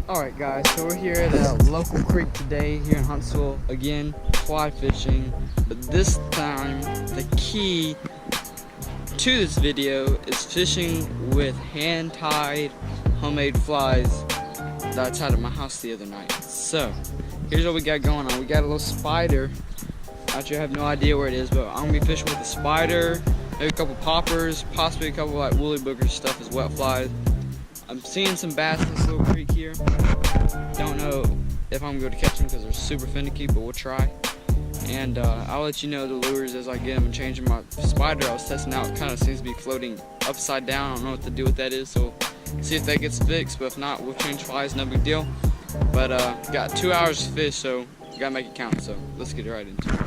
Alright guys, so we're here at a local creek today here in Huntsville, again, fly fishing, but this time the key to this video is fishing with hand-tied homemade flies that I tied at my house the other night. So, here's what we got going on. We got a little spider. Actually, I have no idea where it is, but I'm gonna be fishing with a spider, maybe a couple poppers, possibly a couple like woolly booger stuff as wet flies. I'm seeing some bass in this little creek here. Don't know if I'm going to catch them because they're super finicky, but we'll try. And I'll let you know the lures as I get them. And changing my spider I was testing out, kind of seems to be floating upside down. I don't know what to do with that is, so see if that gets fixed. But if not, we'll change flies, no big deal. But got 2 hours to fish, so we gotta make it count. So let's get right into it.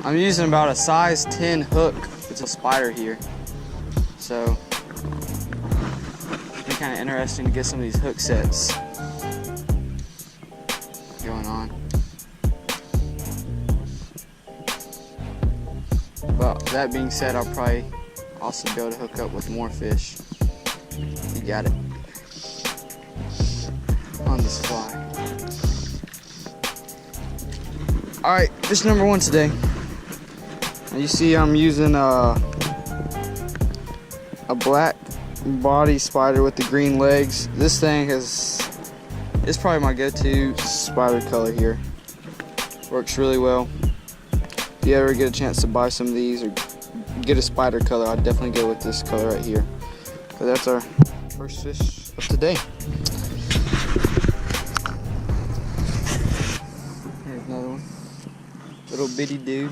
I'm using about a size 10 hook. It's a spider here. So it's been kind of interesting to get some of these hook sets going on. But that being said, I'll probably also be able to hook up with more fish. You got it. On this fly. Alright, fish number one today. You see I'm using a black body spider with the green legs. This thing is probably my go-to spider color here. Works really well. If you ever get a chance to buy some of these or get a spider color, I'd definitely go with this color right here. But that's our first fish of today. Here's another one. Little bitty dude.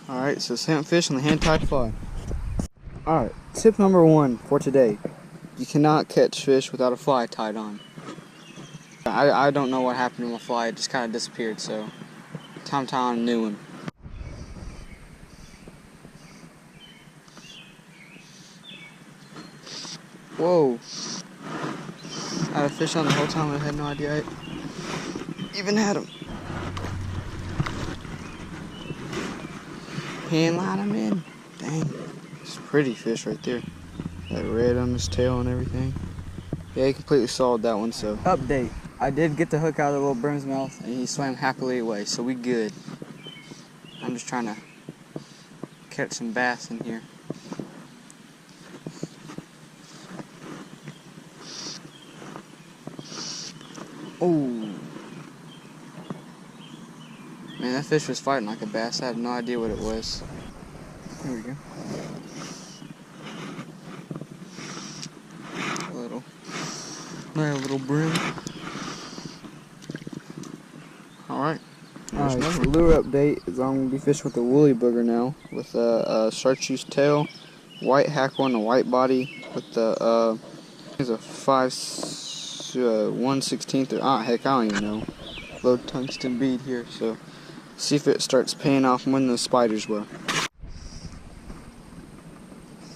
Alright, so salmon fish on the hand-tied fly. Alright, tip number one for today. You cannot catch fish without a fly tied on. I don't know what happened to my fly, it just kind of disappeared, so time to tie on a new one. Whoa. I had a fish on the whole time, I had no idea I even had him. Hand line him in. Dang. It's a pretty fish right there. That red on his tail and everything. Yeah, he completely solid that one, so. Update. I did get the hook out of the little brim's mouth and he swam happily away, so we good. I'm just trying to catch some bass in here. Oh. Man, that fish was fighting like a bass. I have no idea what it was. Here we go. Little brim. Alright. Alright, the lure update is I'm going to be fishing with a woolly booger now. With a chartreuse tail, white hackle and a white body. With the, it's a 1/16, heck, I don't even know. Low tungsten bead here, so see if it starts paying off more than the spiders will.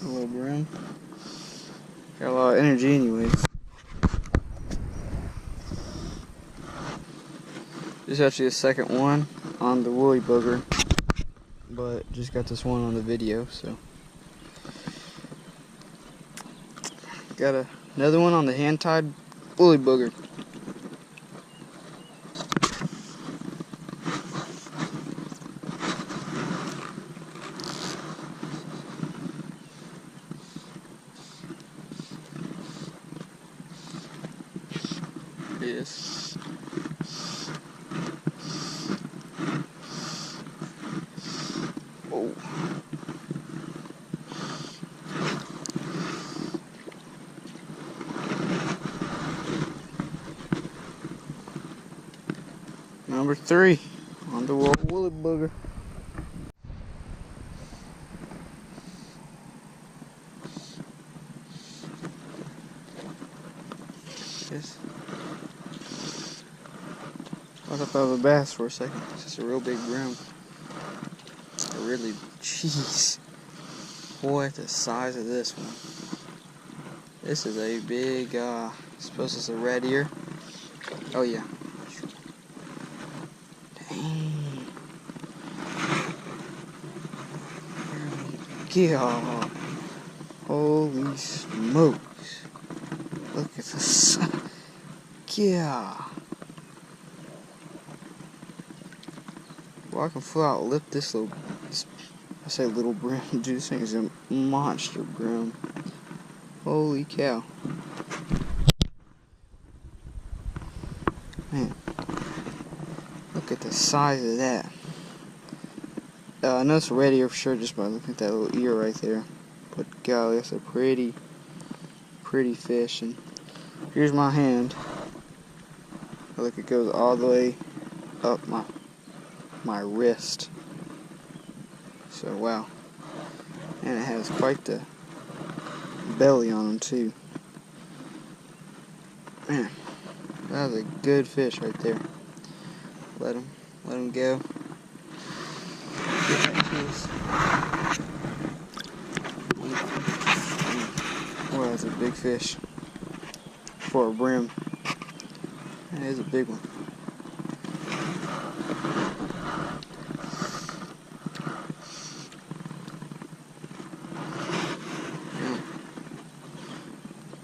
A little brim. Got a lot of energy anyways. This is actually the second one on the woolly booger, but just got this one on the video, so. Got another one on the hand-tied woolly booger. Yes. Oh. Number 3 on the woolly booger. Yes. What the fuck? thought of a bass for a second. It's just a real big brim. Really, jeez. Boy, the size of this one. This is a big, I suppose it's a red ear. Oh yeah. Dang. Yeah. Holy smokes. Look at this. Yeah. Well, I can full out lift this little, I say little brim, dude, this thing is a monster brim. Holy cow. Man, look at the size of that. I know it's a red ear for sure just by looking at that little ear right there. But golly, that's a pretty fish. And here's my hand. Look, it goes all the way up my wrist. So wow. And it has quite the belly on him too. Man, that was a good fish right there. Let him go. Well, that's a big fish for a brim. That is a big one.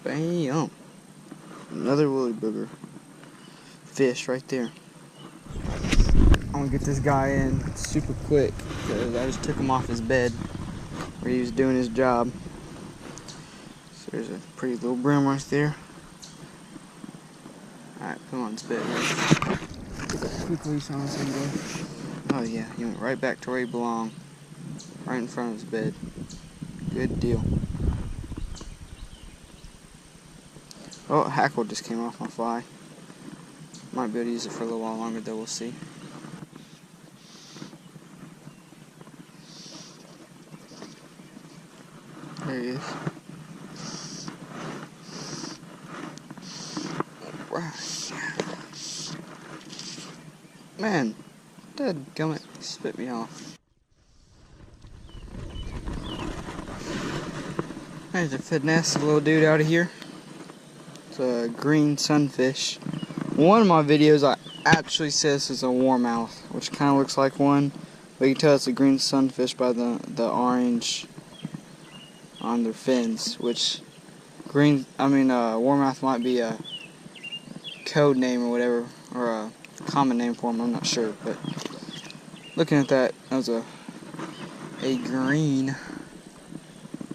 Bam! Another woolly booger fish right there. I'm gonna get this guy in super quick because I just took him off his bed where he was doing his job. So there's a pretty little brim right there. Alright, come on, spit. Quick release on this thing. Oh yeah, he went right back to where he belonged. Right in front of his bed. Good deal. Oh, hackle just came off my fly. Might be able to use it for a little while longer though, we'll see. There he is. Man, dadgummit, spit me off. There's a finesse little dude out of here. It's a green sunfish. One of my videos I actually said this is a warmouth, which kind of looks like one, but you can tell it's a green sunfish by the orange on their fins, which warmouth might be a code name or whatever, or a common name for them, I'm not sure, but looking at that was a green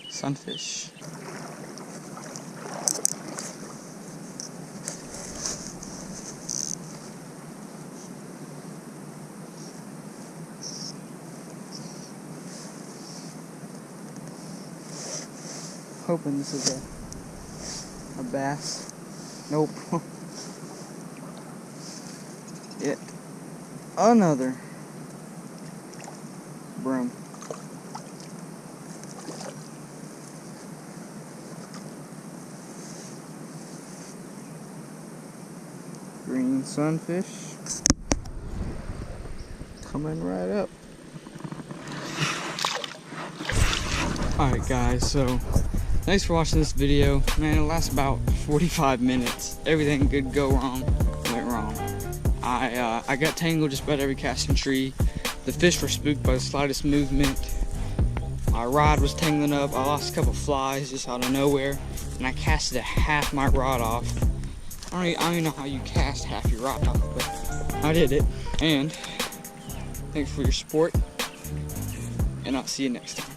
sunfish. Hoping this is a bass. Nope. Yet another brim. Green sunfish coming right up. Alright guys, so thanks for watching this video. Man, it lasts about 45 minutes. Everything could go wrong went wrong. I got tangled just about every casting tree. The fish were spooked by the slightest movement. My rod was tangling up. I lost a couple flies just out of nowhere, and I casted half my rod off. I don't even know how you cast half your rod off, but I did it. And thanks for your support, and I'll see you next time.